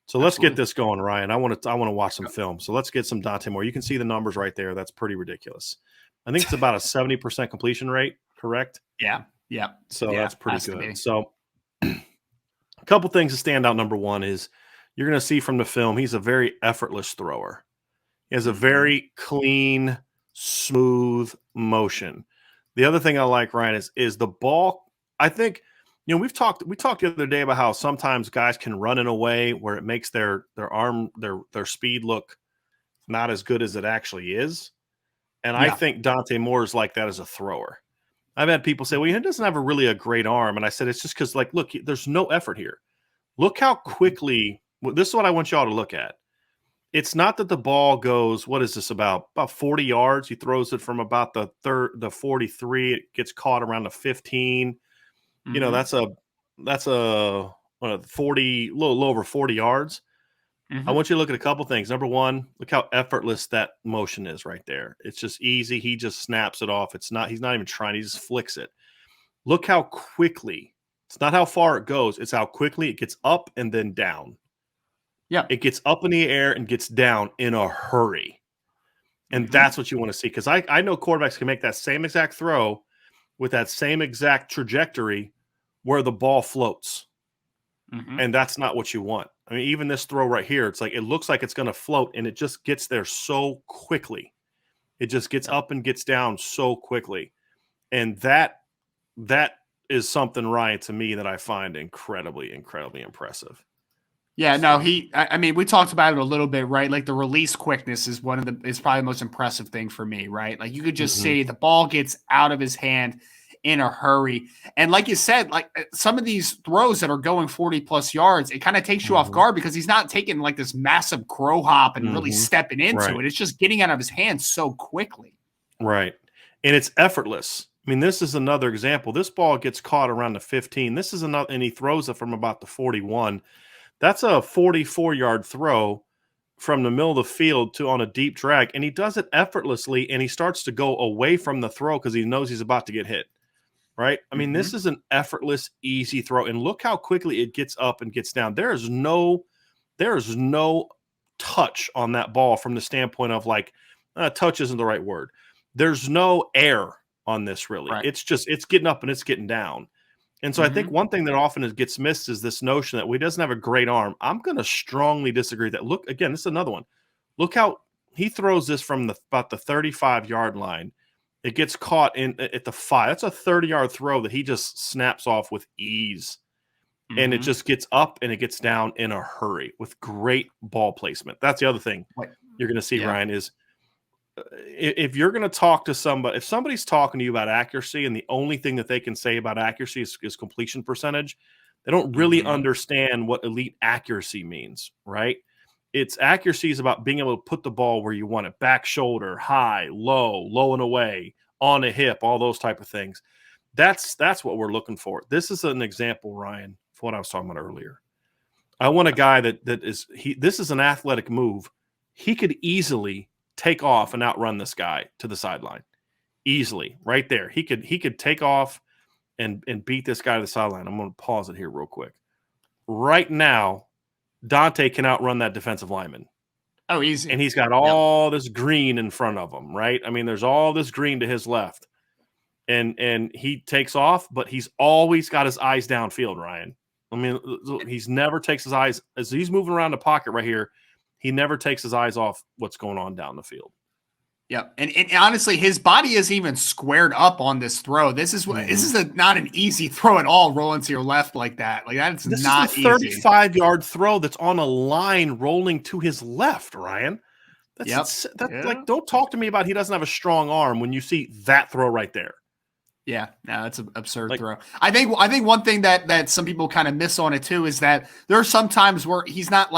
So let's get this going, Ryan. I want to watch some film. So let's get some Dante Moore. You can see the numbers right there. That's pretty ridiculous. I think it's about a 70% completion rate, correct? Yeah. So that's pretty good. So a couple things to stand out. Number one is you're going to see from the film, he's a very effortless thrower. He has a very clean, smooth motion. The other thing I like, Ryan, is the ball. I think, we talked the other day about how sometimes guys can run in a way where it makes their arm, their speed look not as good as it actually is. And I think Dante Moore is like that as a thrower. I've had people say, well, he doesn't have a great arm. And I said, it's just because, look, there's no effort here. Look how quickly – this is what I want y'all to look at. It's not that the ball goes, what is this, about 40 yards. He throws it from about the 43. It gets caught around the 15. That's a 40, a little over 40 yards. I want you to look at a couple things. Number one, look how effortless that motion is right there. It's just easy. He just snaps it off. He's not even trying. He just flicks it. Look how quickly. It's not how far it goes. It's how quickly it gets up and then down. Yeah. It gets up in the air and gets down in a hurry. And that's what you want to see. Because I know quarterbacks can make that same exact throw with that same exact trajectory where the ball floats. And that's not what you want. I mean, even this throw right here, it's like it looks like it's going to float, and it just gets there so quickly. It just gets up and gets down so quickly. And that is something, Ryan, to me, that I find incredibly, incredibly impressive. Yeah, no, I mean, we talked about it a little bit, right? Like the release quickness is is probably the most impressive thing for me, right? Like you could just see the ball gets out of his hand in a hurry. And like you said, like some of these throws that are going 40 plus yards, it kind of takes you off guard because he's not taking like this massive crow hop and really stepping into it. It's just getting out of his hands so quickly. Right. And it's effortless. I mean, this is another example. This ball gets caught around the 15. This is another, and he throws it from about the 41. That's a 44-yard throw from the middle of the field to on a deep drag. And he does it effortlessly, and he starts to go away from the throw because he knows he's about to get hit. Right? I mean, this is an effortless, easy throw. And look how quickly it gets up and gets down. There is no touch on that ball from the standpoint of touch isn't the right word. There's no air on this really. Right. It's getting up and it's getting down. And so I think one thing that often gets missed is this notion that he doesn't have a great arm. I'm going to strongly disagree with that. Look, again, this is another one. Look how he throws this from about the 35-yard line. It gets caught at the 5. That's a 30-yard throw that he just snaps off with ease. And it just gets up and it gets down in a hurry with great ball placement. That's the other thing you're going to see, Ryan, is if you're going to talk to somebody, if somebody's talking to you about accuracy and the only thing that they can say about accuracy is completion percentage, they don't really understand what elite accuracy means, right? It's accuracy is about being able to put the ball where you want it, back shoulder, high, low and away, on a hip, all those type of things. That's what we're looking for. This is an example, Ryan, for what I was talking about earlier. I want a guy this is an athletic move. He could easily take off and outrun this guy to the sideline. Easily, right there. He could take off and beat this guy to the sideline. I'm going to pause it here real quick. Right now, Dante can outrun that defensive lineman. Oh, easy. And he's got all this green in front of him, right? I mean, there's all this green to his left. And he takes off, but he's always got his eyes downfield, Ryan. I mean, he's never takes his eyes – as he's moving around the pocket right here, he never takes his eyes off what's going on down the field. Yeah, and honestly, his body is even squared up on this throw. This is not an easy throw at all. Rolling to your left like that, that's not easy. This is a 35-yard throw that's on a line rolling to his left, Ryan. Don't talk to me about he doesn't have a strong arm when you see that throw right there. Yeah, no, that's an absurd throw. I think one thing that some people kind of miss on it too is that there are some times where he's not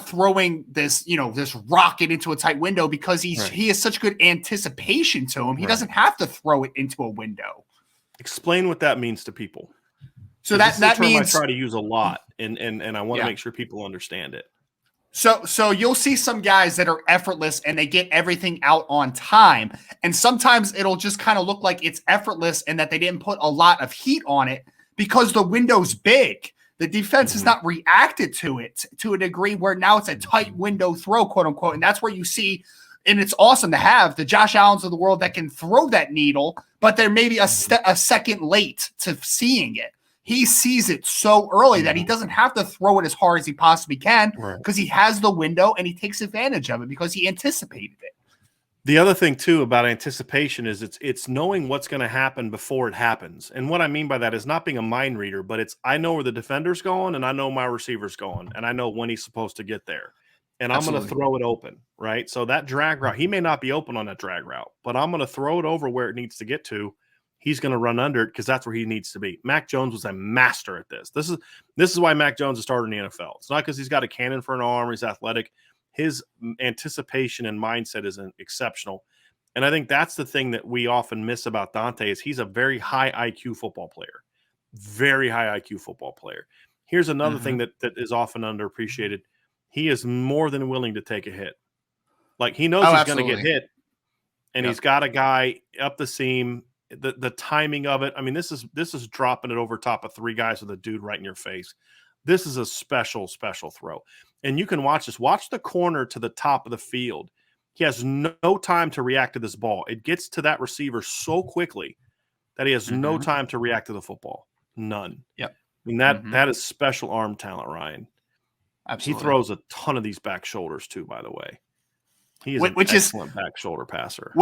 throwing this, this rocket into a tight window because he has such good anticipation to him. He doesn't have to throw it into a window. Explain what that means to people. So that means I try to use a lot, and I want to make sure people understand it. So you'll see some guys that are effortless and they get everything out on time. And sometimes it'll just kind of look like it's effortless and that they didn't put a lot of heat on it because the window's big. The defense has not reacted to it to a degree where now it's a tight window throw, quote unquote. And that's where you see, and it's awesome to have the Josh Allens of the world that can throw that needle, but they're maybe a second late to seeing it. He sees it so early that he doesn't have to throw it as hard as he possibly can because he has the window and he takes advantage of it because he anticipated it. The other thing too about anticipation is it's knowing what's going to happen before it happens. And what I mean by that is not being a mind reader, but it's I know where the defender's going and I know my receiver's going and I know when he's supposed to get there. And I'm going to throw it open, right? So that drag route, he may not be open on that drag route, but I'm going to throw it over where it needs to get to. He's going to run under it because that's where he needs to be. Mac Jones was a master at this. This is why Mac Jones is starting in the NFL. It's not because he's got a cannon for an arm, he's athletic. His anticipation and mindset is exceptional. And I think that's the thing that we often miss about Dante is he's a very high IQ football player. Very high IQ football player. Here's another thing that is often underappreciated. He is more than willing to take a hit. Like he knows he's going to get hit, and he's got a guy up the seam. The timing of it. I mean, this is dropping it over top of three guys with a dude right in your face. This is a special throw. And you can watch this. Watch the corner to the top of the field. He has no time to react to this ball. It gets to that receiver so quickly that he has no time to react to the football. None. Yep. I mean, that is special arm talent, Ryan. Absolutely. He throws a ton of these back shoulders too, by the way. He is an excellent back shoulder passer.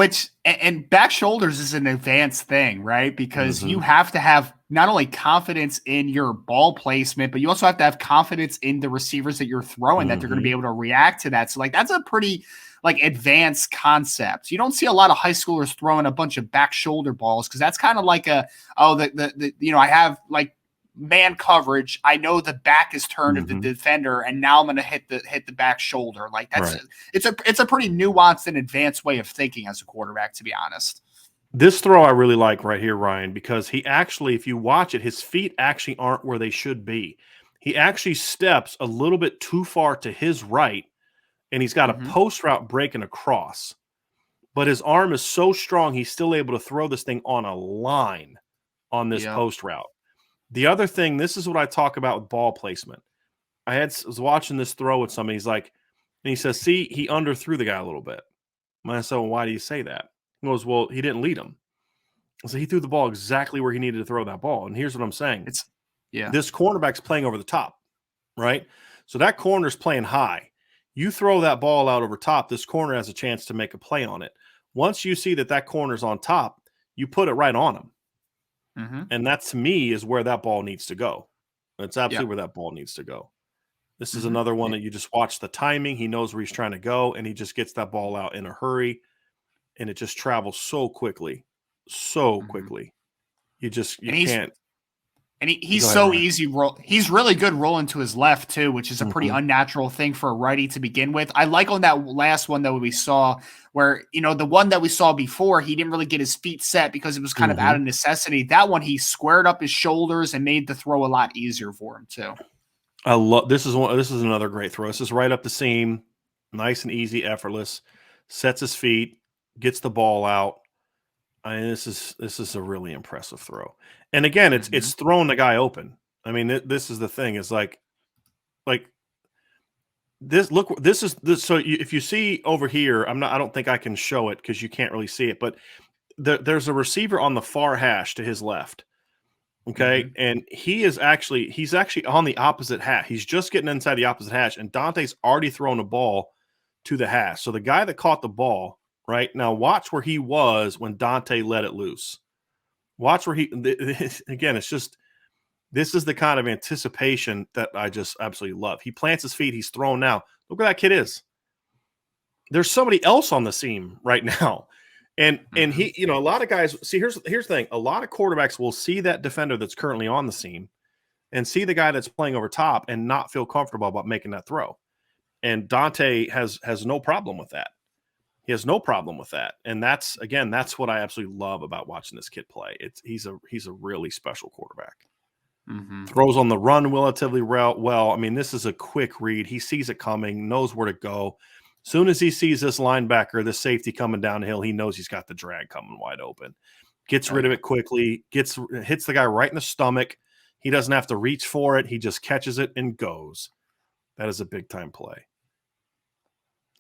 And back shoulders is an advanced thing, right? Because you have to have not only confidence in your ball placement, but you also have to have confidence in the receivers that you're throwing that they're going to be able to react to that. So like that's a pretty like advanced concept. You don't see a lot of high schoolers throwing a bunch of back shoulder balls because that's kind of like I have like man coverage. I know the back is turned of the defender, and now I'm going to hit the back shoulder. Like that's it's a pretty nuanced and advanced way of thinking as a quarterback, to be honest. This throw I really like right here, Ryan, because he actually, if you watch it, his feet actually aren't where they should be. He actually steps a little bit too far to his right, and he's got a post route breaking across. But his arm is so strong, he's still able to throw this thing on a line on this post route. The other thing, this is what I talk about with ball placement. Was watching this throw with somebody. He's like, and he says, see, he underthrew the guy a little bit. And I said, well, why do you say that? He goes, well, he didn't lead him. So he threw the ball exactly where he needed to throw that ball. And here's what I'm saying. This cornerback's playing over the top, right? So that corner's playing high. You throw that ball out over top, this corner has a chance to make a play on it. Once you see that corner's on top, you put it right on him. And that, to me, is where that ball needs to go. That's absolutely where that ball needs to go. This is another one that you just watch the timing. He knows where he's trying to go, and he just gets that ball out in a hurry, and it just travels so quickly. So quickly. You can't. And he's so easy. He's really good rolling to his left too, which is a pretty unnatural thing for a righty to begin with. I like on that last one that we saw where, the one that we saw before, he didn't really get his feet set because it was kind of out of necessity. That one, he squared up his shoulders and made the throw a lot easier for him too. I love this is another great throw. This is right up the seam, nice and easy, effortless. Sets his feet, gets the ball out. I mean, this is a really impressive throw. And again, it's throwing the guy open. I mean, this is the thing. Is like this. Look, this is this. So if you see over here, I don't think I can show it because you can't really see it. But there's a receiver on the far hash to his left. Okay, and he's actually on the opposite hash. He's just getting inside the opposite hash, and Dante's already thrown a ball to the hash. So the guy that caught the ball. Right now, watch where he was when Dante let it loose. Watch where again, it's just, this is the kind of anticipation that I just absolutely love. He plants his feet. He's thrown now. Look where that kid is. There's somebody else on the seam right now. And he, a lot of guys, see, here's the thing. A lot of quarterbacks will see that defender that's currently on the seam and see the guy that's playing over top and not feel comfortable about making that throw. And Dante has no problem with that. He has no problem with that. And that's what I absolutely love about watching this kid play. He's a really special quarterback. Throws on the run relatively well. I mean, this is a quick read. He sees it coming, knows where to go. Soon as he sees this linebacker, this safety coming downhill, he knows he's got the drag coming wide open. Gets rid of it quickly, hits the guy right in the stomach, He doesn't have to reach for it. He just catches it and goes. That is a big-time play.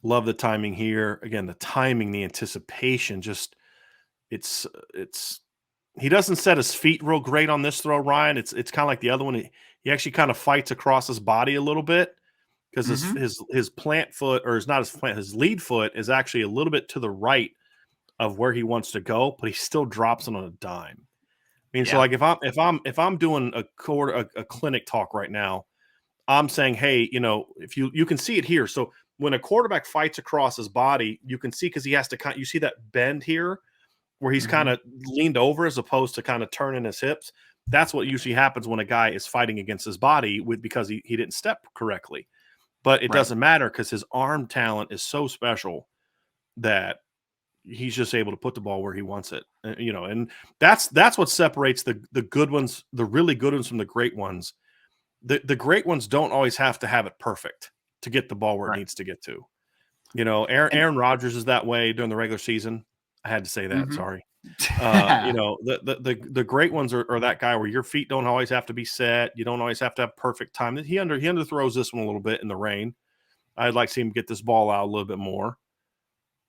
Love the timing here. Again, the timing, the anticipation, just it's he doesn't set his feet real great on this throw, Ryan. It's kind of like the other one. He actually kind of fights across his body a little bit because his plant foot, or his lead foot is actually a little bit to the right of where he wants to go, but he still drops it on a dime. I mean, so like if I'm doing a clinic talk right now, I'm saying, hey, if you can see it here. So when a quarterback fights across his body, you can see, because he has to you see that bend here where he's kind of leaned over as opposed to kind of turning his hips. That's what usually happens when a guy is fighting against his body because he didn't step correctly. But it doesn't matter because his arm talent is so special that he's just able to put the ball where he wants it. And that's what separates the good ones, the really good ones, from the great ones. The great ones don't always have to have it perfect to get the ball where it needs to get to. Aaron Rodgers is that way during the regular season. I had to say that. Sorry. The great ones are that guy where your feet don't always have to be set. You don't always have to have perfect time. He underthrows this one a little bit in the rain. I'd like to see him get this ball out a little bit more.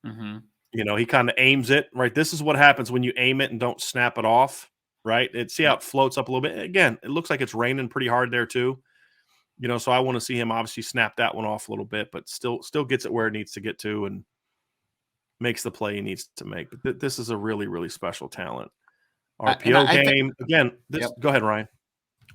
He kind of aims it, right? This is what happens when you aim it and don't snap it off, right? See how it floats up a little bit. Again, it looks like it's raining pretty hard there too. So I want to see him obviously snap that one off a little bit, but still gets it where it needs to get to and makes the play he needs to make. But this is a really, really special talent. RPO game. Again, go ahead, Ryan.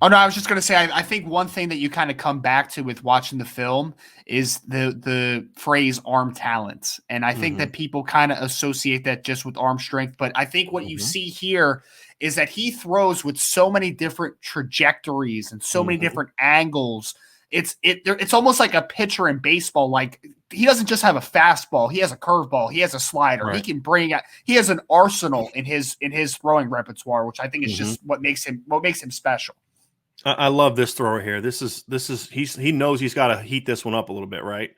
Oh, no, I was just going to say, I think one thing that you kind of come back to with watching the film is the phrase arm talent. And I think that people kind of associate that just with arm strength. But I think what you see here is that he throws with so many different trajectories and so many different angles. It's almost like a pitcher in baseball. Like, he doesn't just have a fastball. He has a curveball. He has a slider. He can he has an arsenal in his throwing repertoire, which I think is just what makes him special. I love this thrower here. He knows he's got to heat this one up a little bit, right?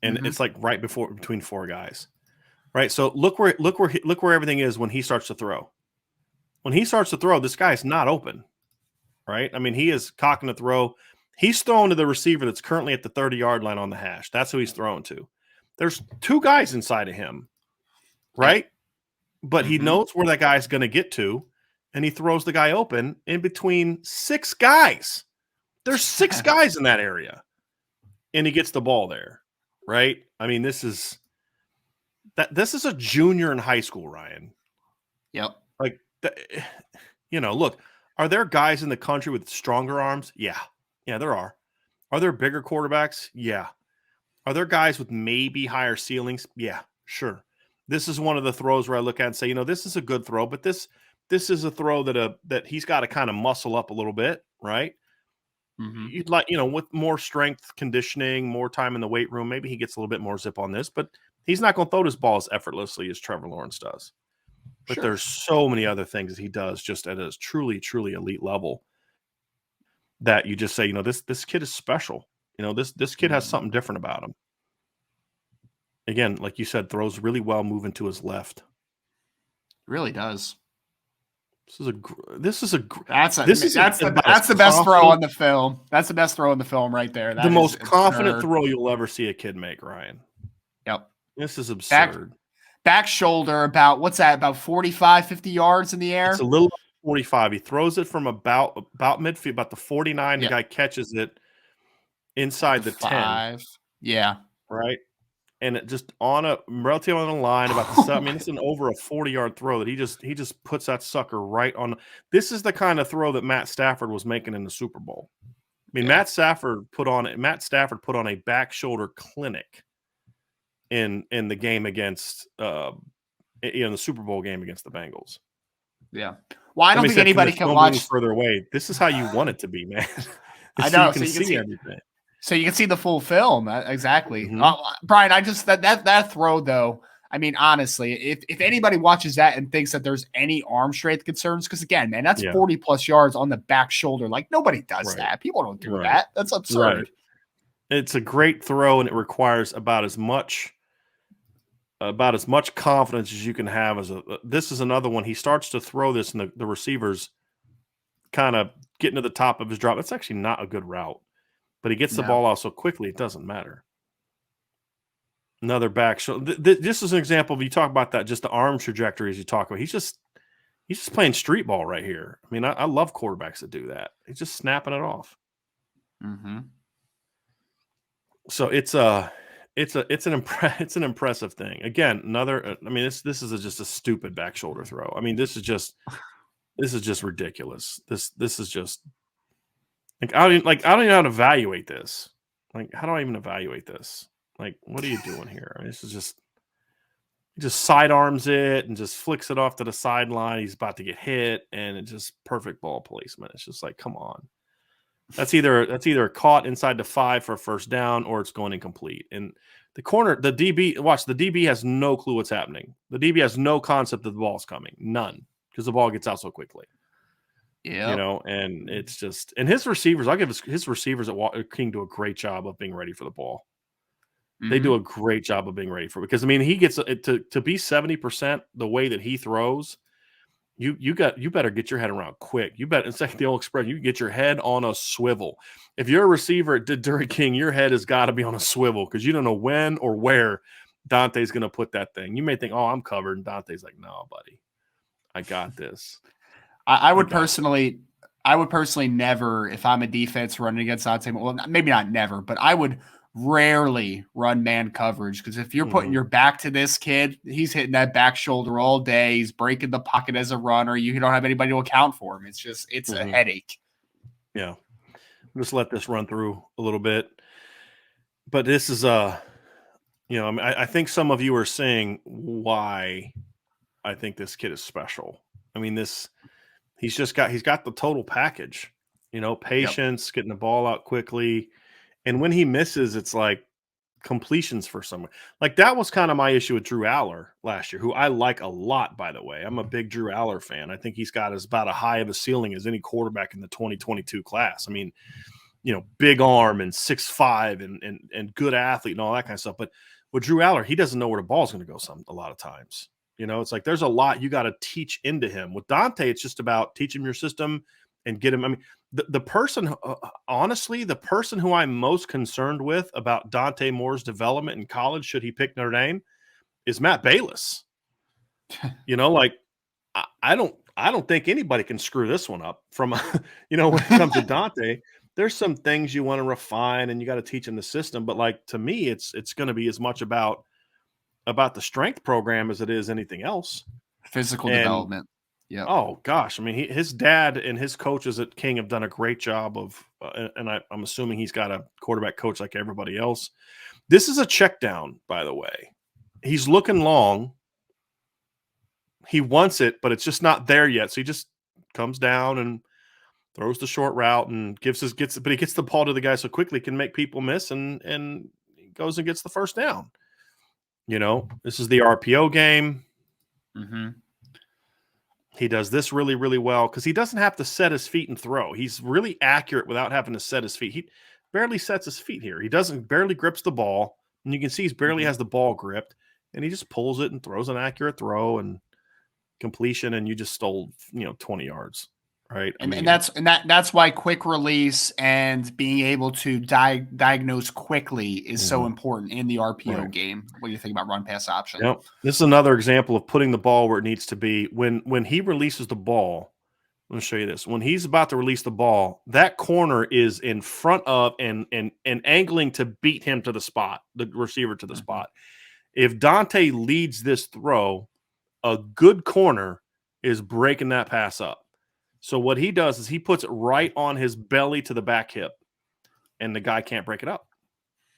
And it's like right between four guys, right? So look where everything is when he starts to throw. When he starts to throw, this guy's not open, right? I mean, he is cocking the throw. He's throwing to the receiver that's currently at the 30-yard line on the hash. That's who he's throwing to. There's two guys inside of him, right? But he knows where that guy's going to get to. And he throws the guy open in between six guys. There's six guys in that area. And he gets the ball there, right? I mean, this is a junior in high school, Ryan. Yep. Like, look, are there guys in the country with stronger arms? Yeah. Yeah, there are. Are there bigger quarterbacks? Yeah. Are there guys with maybe higher ceilings? Yeah, sure. This is one of the throws where I look at and say, this is a good throw, but this is a throw that he's got to kind of muscle up a little bit, right? You'd like, with more strength conditioning, more time in the weight room, maybe he gets a little bit more zip on this, but he's not going to throw his ball as effortlessly as Trevor Lawrence does. But there's so many other things that he does just at a truly, truly elite level that you just say, this kid is special. This kid has something different about him. Again, like you said, throws really well moving to his left. Really does. That's the best throw on the film. That's the best throw in the film right there. The most confident throw you'll ever see a kid make, Ryan. Yep. This is absurd. Back shoulder, about 45, 50 yards in the air? It's a little 45. He throws it from about midfield, about the 49. The guy catches it inside the 10. Yeah. Right? And it just relative on the line about the 7. I mean, it's an over a 40-yard throw that he just puts that sucker right on. This is the kind of throw that Matt Stafford was making in the Super Bowl. I mean, Matt Stafford put on a back shoulder clinic in the game against the Super Bowl game against the Bengals. Yeah. Well, I don't think anybody can watch further away. This is how you want it to be, man. I know. So you can see everything. So you can see the full film. Exactly. Bryan, I just that throw though. I mean, honestly, if anybody watches that and thinks that there's any arm strength concerns, because again, man, that's 40 plus yards on the back shoulder. Like, nobody does that. People don't do that. That's absurd. Right. It's a great throw, and it requires about as much confidence as you can have. This is another one. He starts to throw this, and the receivers kind of getting to the top of his drop. It's actually not a good route, but he gets the ball out so quickly, it doesn't matter. Another back shoulder. This is an example of, you talk about that, just the arm trajectories you talk about. He's just playing street ball right here. I mean, I love quarterbacks that do that. He's just snapping it off. Mm-hmm. So it's an impressive thing. Again, another. I mean, this is just a stupid back shoulder throw. I mean, this is just ridiculous. This is just like I don't even know how to evaluate this. Like, how do I even evaluate this? Like, what are you doing here? I mean, this is just, he just sidearms it and just flicks it off to the sideline. He's about to get hit, and it's just perfect ball placement. It's just like, come on. That's either caught inside the 5 for a first down, or it's going incomplete. And the DB has no clue what's happening. The DB has no concept that the ball's coming. None. Because the ball gets out so quickly. Yeah. You know, and it's just, and his receivers, I'll give his receivers at King do a great job of being ready for the ball. They do a great job of being ready for it, because I mean, he gets it to be 70% the way that he throws. You better get your head around quick. You better, it's like the old expression, you get your head on a swivel. If you're a receiver at Dairy King, your head has got to be on a swivel, because you don't know when or where Dante's going to put that thing. You may think, oh, I'm covered, and Dante's like, no, buddy, I got this. I would personally never, if I'm a defense running against Dante, well, maybe not never, but I would rarely run man coverage, because if you're putting your back to this kid, he's hitting that back shoulder all day. He's breaking the pocket as a runner. You don't have anybody to account for him. It's a headache. Yeah. Just let this run through a little bit. But this is I think some of you are saying why I think this kid is special. I mean, he's got the total package, patience, getting the ball out quickly. And when he misses, it's like completions for someone. Like, that was kind of my issue with Drew Aller last year, who I like a lot, by the way. I'm a big Drew Aller fan. I think he's got about a high of a ceiling as any quarterback in the 2022 class. I mean, big arm and 6'5" and good athlete and all that kind of stuff. But with Drew Aller, he doesn't know where the ball's going to go a lot of times. It's like there's a lot you got to teach into him. With Dante, it's just about teach him your system and get him. I mean, the person, honestly, the person who I'm most concerned with about Dante Moore's development in college, should he pick Notre Dame, is Matt Balis. Like, I don't think anybody can screw this one up from, when it comes to Dante. There's some things you want to refine and you got to teach him the system. But like, to me, it's going to be as much about the strength program as it is anything else. Physical development. Yeah. Oh gosh, I mean, his dad and his coaches at King have done a great job of, and I'm assuming he's got a quarterback coach like everybody else. This is a check down, by the way. He's looking long. He wants it, but it's just not there yet. So he just comes down and throws the short route and gets the ball to the guy so quickly, can make people miss, and he goes and gets the first down. This is the RPO game. Mm-hmm. He does this really, really well because he doesn't have to set his feet and throw. He's really accurate without having to set his feet. He barely sets his feet here. He barely grips the ball, and you can see he barely has the ball gripped, and he just pulls it and throws an accurate throw and completion, and you just stole 20 yards. Right. And that's why quick release and being able to diagnose quickly is so important in the RPO game. What do you think about run pass option? Yep. This is another example of putting the ball where it needs to be. When he releases the ball, let me show you this. When he's about to release the ball, that corner is in front of and angling to beat him to the spot, the receiver to the spot. If Dante leads this throw, a good corner is breaking that pass up. So what he does is he puts it right on his belly to the back hip, and the guy can't break it up.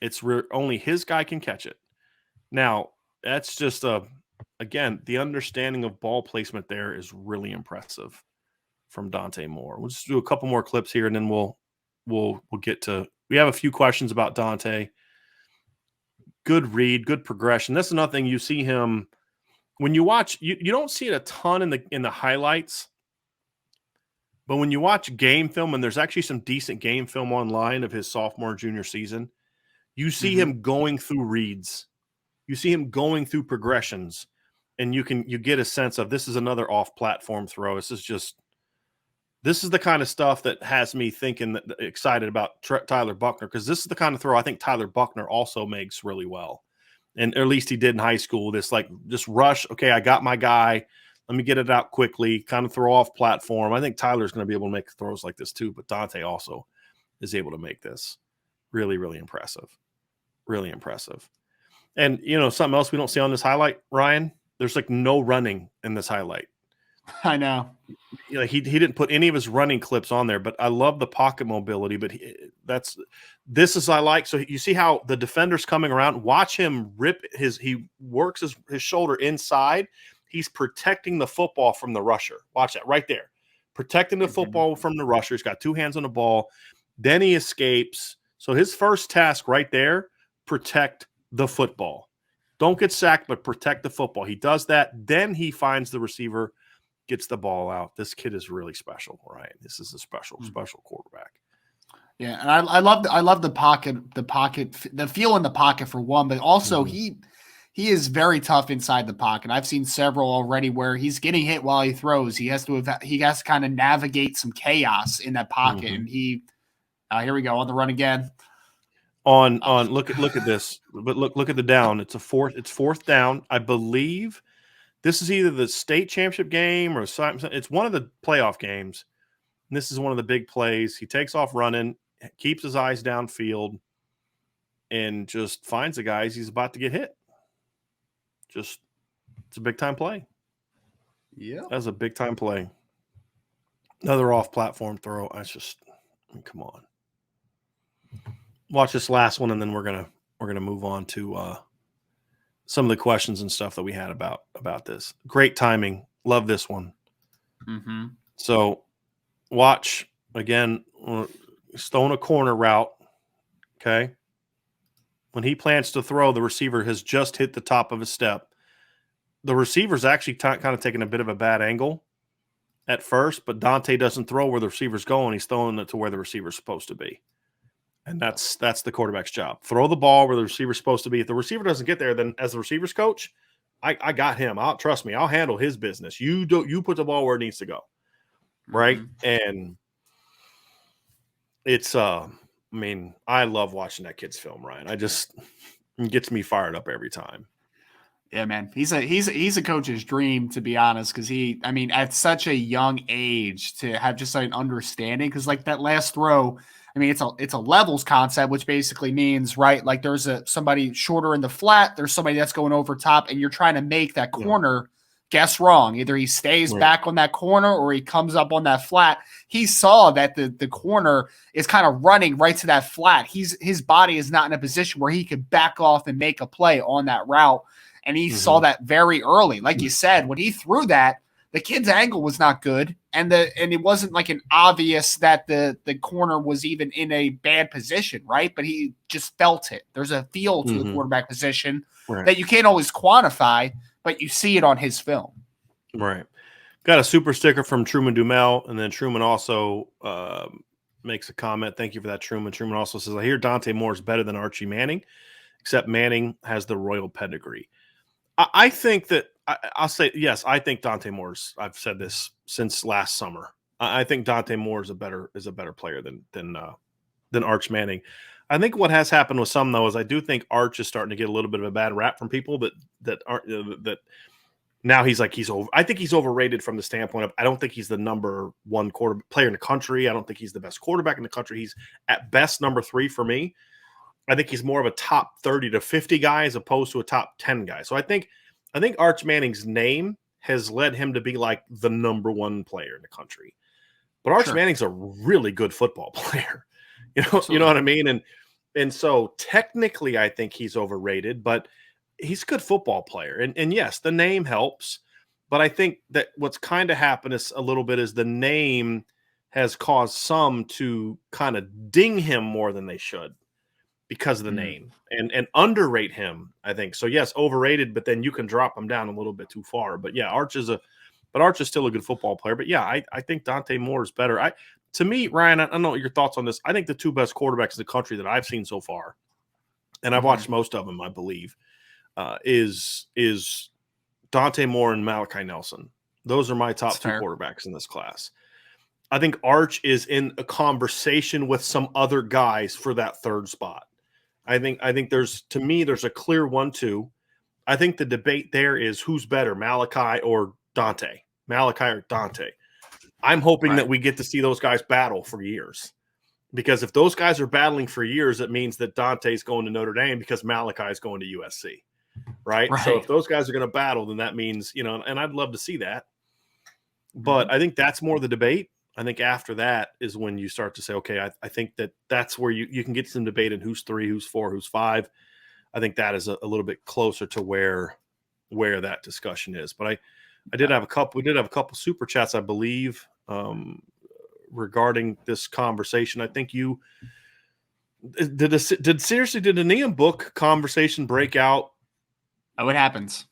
It's only his guy can catch it. Now, that's just again, the understanding of ball placement there is really impressive from Dante Moore. We'll just do a couple more clips here, and then we'll get to. We have a few questions about Dante. Good read, good progression. That's another thing you see him when you watch. You don't see it a ton in the highlights. But when you watch game film, and there's actually some decent game film online of his sophomore and junior season, you see him going through reads. You see him going through progressions, and you get a sense of this is another off-platform throw. This is just This is the kind of stuff that has me thinking excited about Tyler Buckner, because this is the kind of throw I think Tyler Buckner also makes really well. And or at least he did in high school. This like just rush. Okay, I got my guy. Let me get it out quickly, kind of throw off platform. I think Tyler's going to be able to make throws like this too, but Dante also is able to make this. Really, really impressive. Really impressive. And, something else we don't see on this highlight, Ryan, there's like no running in this highlight. I know. He didn't put any of his running clips on there, but I love the pocket mobility. But this is I like. So you see how the defender's coming around. Watch him rip he works his shoulder inside. He's protecting the football from the rusher. Watch that right there. Protecting the football from the rusher. He's got two hands on the ball. Then he escapes. So his first task right there, protect the football. Don't get sacked, but protect the football. He does that. Then he finds the receiver, gets the ball out. This kid is really special, right? This is a special quarterback. Yeah, and I love the pocket, the feel in the pocket for one, but also he is very tough inside the pocket. I've seen several already where he's getting hit while he throws. He has to kind of navigate some chaos in that pocket, and here we go on the run again. Look at this, but look at the down. It's fourth down. I believe this is either the state championship game or it's one of the playoff games. And this is one of the big plays. He takes off running, keeps his eyes downfield, and just finds the guys he's about to get hit. It's a big time play. Yeah, that's a big time play. Another off platform throw. Come on. Watch this last one, and then we're gonna move on to some of the questions and stuff that we had about this. Great timing. Love this one. So watch again. He's throwing a corner route. Okay. When he plans to throw, the receiver has just hit the top of his step. The receiver's actually kind of taking a bit of a bad angle at first, but Dante doesn't throw where the receiver's going. He's throwing it to where the receiver's supposed to be. And that's the quarterback's job. Throw the ball where the receiver's supposed to be. If the receiver doesn't get there, then as the receiver's coach, I got him. Trust me, I'll handle his business. You put the ball where it needs to go. Right? And it's I love watching that kid's film, Ryan. It gets me fired up every time. Yeah, man. He's a coach's dream, to be honest, because at such a young age to have just like an understanding, because like that last throw, it's a levels concept, which basically means, right, like there's somebody shorter in the flat, there's somebody that's going over top, and you're trying to make that corner guess wrong. Either he stays back on that corner or he comes up on that flat. He saw that the corner is kind of running right to that flat. His body is not in a position where he could back off and make a play on that route. And he saw that very early. Like you said, when he threw that, the kid's angle was not good. And it wasn't like an obvious that the corner was even in a bad position, right? But he just felt it. There's a feel to the quarterback position that you can't always quantify, but you see it on his film. Right. Got a super sticker from Truman Dumel, and then Truman also makes a comment. Thank you for that, Truman. Truman also says, I hear Dante Moore is better than Archie Manning, except Manning has the royal pedigree. I think that I'll say, yes, I think Dante Moore's, I've said this since last summer. I think Dante Moore is a better player than Arch Manning. I think what has happened with some, though, is I do think Arch is starting to get a little bit of a bad rap from people that aren't that now he's over. I think he's overrated from the standpoint of I don't think he's the number one player in the country. I don't think he's the best quarterback in the country. He's at best number 3 for me. I think he's more of a top 30 to 50 guy as opposed to a top 10 guy. So I think Arch Manning's name has led him to be like the number 1 player in the country. But Arch Manning's a really good football player. You know what I mean? And so technically I think he's overrated, but he's a good football player. And yes, the name helps, but I think that what's kind of happened is a little bit is the name has caused some to kind of ding him more than they should because of the name and underrate him, I think. So yes, overrated, but then you can drop him down a little bit too far. But yeah, Arch is still a good football player. But yeah, I think Dante Moore is better. To me, Ryan, I don't know your thoughts on this. I think the 2 best quarterbacks in the country that I've seen so far, and I've watched most of them, I believe, is Dante Moore and Malachi Nelson. Those are my top 2 quarterbacks in this class. I think Arch is in a conversation with some other guys for that third spot. I think there's a clear 1-2. I think the debate there is who's better, Malachi or Dante. Malachi or Dante. I'm hoping that we get to see those guys battle for years. Because if those guys are battling for years, it means that Dante's going to Notre Dame because Malachi is going to USC. Right? So if those guys are going to battle, then that means, and I'd love to see that. But I think that's more the debate. I think after that is when you start to say, okay, I think that's where you can get some debate in who's 3, who's 4, who's 5. I think that is a little bit closer to where that discussion is. But we did have a couple super chats, I believe, regarding this conversation. I think did the Neum book conversation break out? Oh, it happens.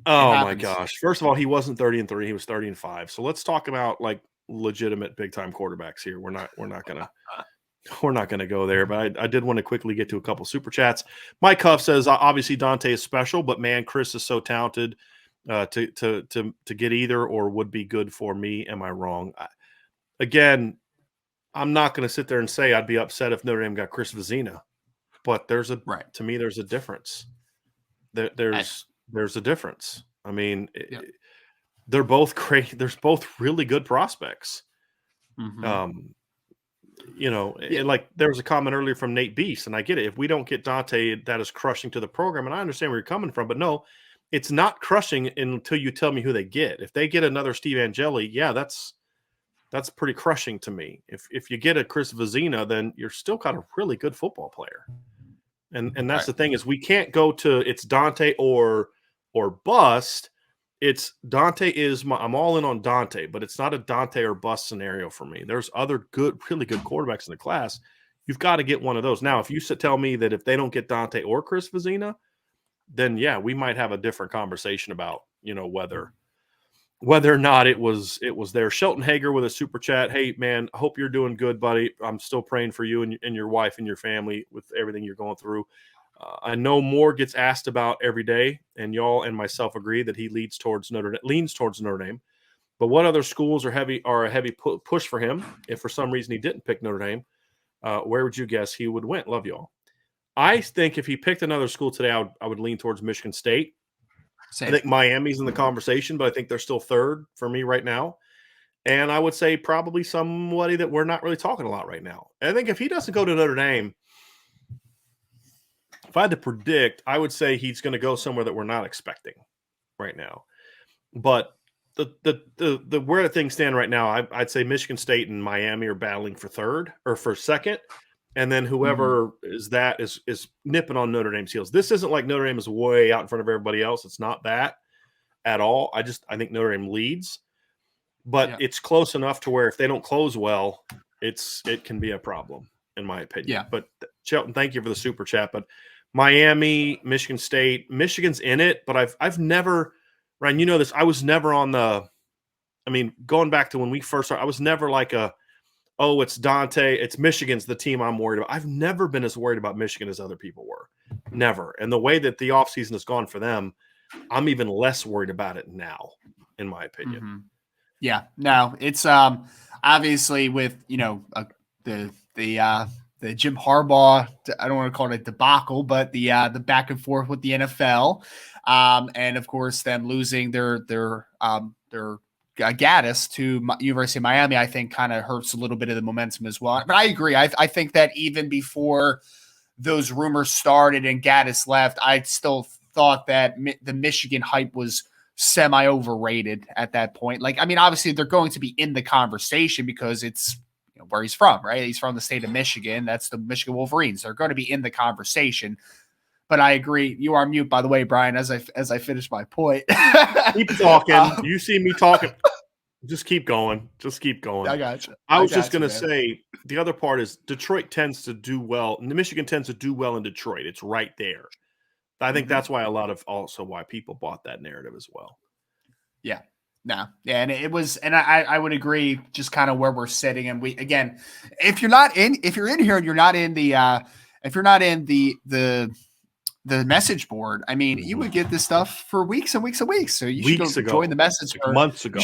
My gosh. First of all, he wasn't 30-3, he was 30-5. So let's talk about like legitimate big time quarterbacks here. We're not gonna go there, but I did want to quickly get to a couple super chats. Mike Huff says obviously Dante is special, but man, Chris is so talented to get either or would be good for me. Am I wrong? Again, I'm not going to sit there and say I'd be upset if Notre Dame got Chris Vizina, but to me there's a difference. There's a difference. I mean, they're both great. There's both really good prospects. Like there was a comment earlier from Nate Beast, and I get it. If we don't get Dante, that is crushing to the program. And I understand where you're coming from, but no, it's not crushing until you tell me who they get. If they get another Steve Angeli, that's pretty crushing to me. If you get a Chris Vizina, then you're still got a really good football player. And that's the thing is we can't go to it's Dante or bust. It's Dante I'm all in on Dante, but it's not a Dante or bust scenario for me. There's other really good quarterbacks in the class. You've got to get one of those. Now, if you tell me that if they don't get Dante or Chris Vizina, then we might have a different conversation about, whether or not it was there. Shelton Hager with a super chat. Hey man, I hope you're doing good, buddy. I'm still praying for you and your wife and your family with everything you're going through. I know Moore gets asked about every day, and y'all and myself agree that he leans towards Notre Dame. But what other schools are a heavy push for him? If for some reason he didn't pick Notre Dame, where would you guess he would win? Love y'all. I think if he picked another school today, I would lean towards Michigan State. Same. I think Miami's in the conversation, but I think they're still third for me right now. And I would say probably somebody that we're not really talking a lot right now. I think if he doesn't go to Notre Dame, if I had to predict, I would say he's going to go somewhere that we're not expecting right now. But the where things stand right now, I'd say Michigan State and Miami are battling for third or for second. And then whoever is nipping on Notre Dame's heels. This isn't like Notre Dame is way out in front of everybody else. It's not that at all. I think Notre Dame leads, but it's close enough to where if they don't close well, it can be a problem in my opinion. Yeah. But Shelton, thank you for the super chat. But Miami, Michigan State, Michigan's in it, but I've never, Ryan, you know this. I was never going back to when we first started, I was never like it's Dante, it's Michigan's the team I'm worried about. I've never been as worried about Michigan as other people were. Never. And the way that the offseason has gone for them, I'm even less worried about it now, in my opinion. Yeah. No, it's obviously with, the Jim Harbaugh, I don't want to call it a debacle, but the back and forth with the NFL. And of course them losing their Gaddis to University of Miami, I think kind of hurts a little bit of the momentum as well. But I agree. I think that even before those rumors started and Gaddis left, I still thought that the Michigan hype was semi-overrated at that point. Obviously they're going to be in the conversation because it's where he's from, right? He's from the state of Michigan. That's the Michigan Wolverines. They're going to be in the conversation. But I agree. You are mute, by the way, Brian, as I finish my point. Keep talking. You see me talking. Just keep going. I got you. I was just going to say the other part is Detroit tends to do well. Michigan tends to do well in Detroit. It's right there. I think that's why why people bought that narrative as well. Yeah. No. Yeah. And it was, and I would agree just kind of where we're sitting. And if you're in here and you're not in the message board, you would get this stuff for weeks and weeks and weeks. So you should join the message board months ago.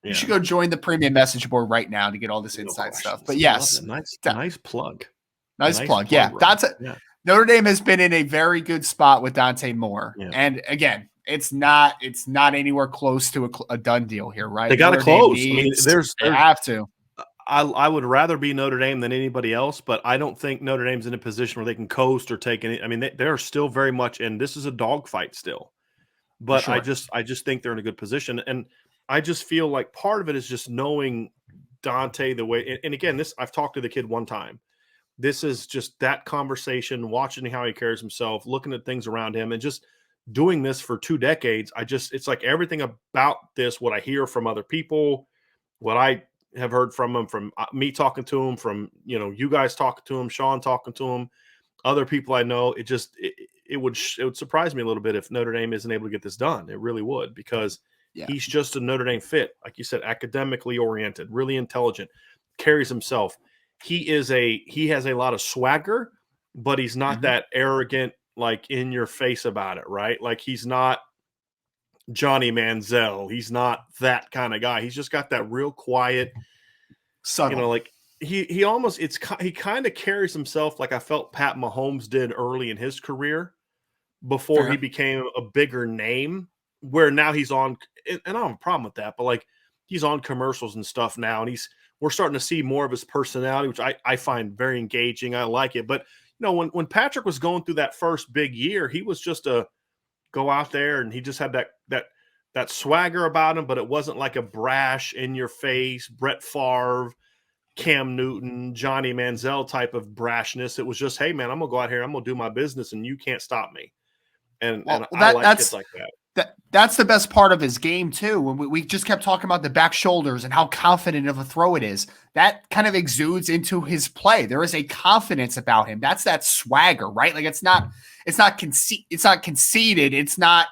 You should go join the premium message board right now to get all this inside stuff. But yes, nice plug. Nice plug. Yeah, Notre Dame has been in a very good spot with Dante Moore, and again, it's not anywhere close to a done deal here, right? They got to close. I mean, they have to. I would rather be Notre Dame than anybody else, but I don't think Notre Dame's in a position where they can coast or take any. I mean, they're still very much in. This is a dogfight still, but sure. I just think they're in a good position, and I just feel like part of it is just knowing Dante the way. And again, I've talked to the kid one time. This is just that conversation, watching how he carries himself, looking at things around him, and just doing this for 2 decades. It's like everything about this, what I hear from other people, what I have heard from him, from me talking to him, from, you guys talking to him, Sean talking to him, other people I know, it would surprise me a little bit if Notre Dame isn't able to get this done. It really would, because he's just a Notre Dame fit. Like you said, academically oriented, really intelligent, carries himself. He has a lot of swagger, but he's not that arrogant, like in your face about it, right? Like he's not Johnny Manziel. He's not that kind of guy. He's just got that real quiet, subtle. Like he kind of carries himself like I felt Pat Mahomes did early in his career before he became a bigger name, where now he's on, and I don't have a problem with that, but like he's on commercials and stuff now, and we're starting to see more of his personality, which I find very engaging. I like it. But, when Patrick was going through that first big year, he was just a go out there, and he just had that swagger about him, but it wasn't like a brash, in your face, Brett Favre, Cam Newton, Johnny Manziel type of brashness. It was just, hey man, I'm gonna go out here, I'm gonna do my business, and you can't stop me. And I like kids like that. That's the best part of his game too. When we just kept talking about the back shoulders and how confident of a throw it is, that kind of exudes into his play. There is a confidence about him. That's that swagger, right? Like it's not conceited. It's not,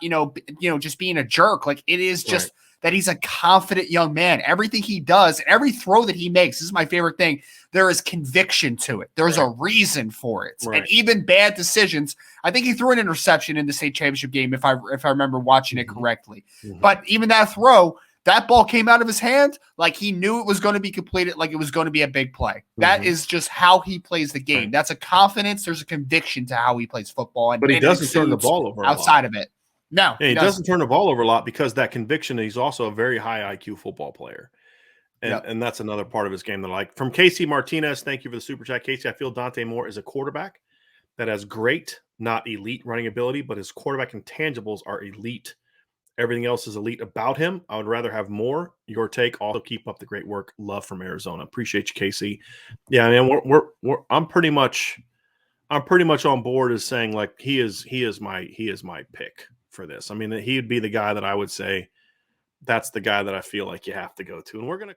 just being a jerk. Like it is just that he's a confident young man. Everything he does, every throw that he makes, this is my favorite thing. There is conviction to it. There's a reason for it. And even bad decisions. I think he threw an interception in the state championship game, if I remember watching it correctly. But even that throw, that ball came out of his hand like he knew it was going to be completed, like it was going to be a big play. That is just how he plays the game. That's a confidence. There's a conviction to how he plays football. But he doesn't turn the ball over outside of it. No, he doesn't turn the ball over a lot because that conviction. He's also a very high IQ football player. And that's another part of his game that I like. From Casey Martinez, thank you for the super chat. Casey, I feel Dante Moore is a quarterback that has great, not elite running ability, but his quarterback intangibles are elite. Everything else is elite about him. I would rather have more. Your take. Also, keep up the great work. Love from Arizona. Appreciate you, Casey. Yeah, I mean, I'm pretty much on board as saying like he is my pick for this. I mean, he'd be the guy that I would say that's the guy that I feel like you have to go to. And we're gonna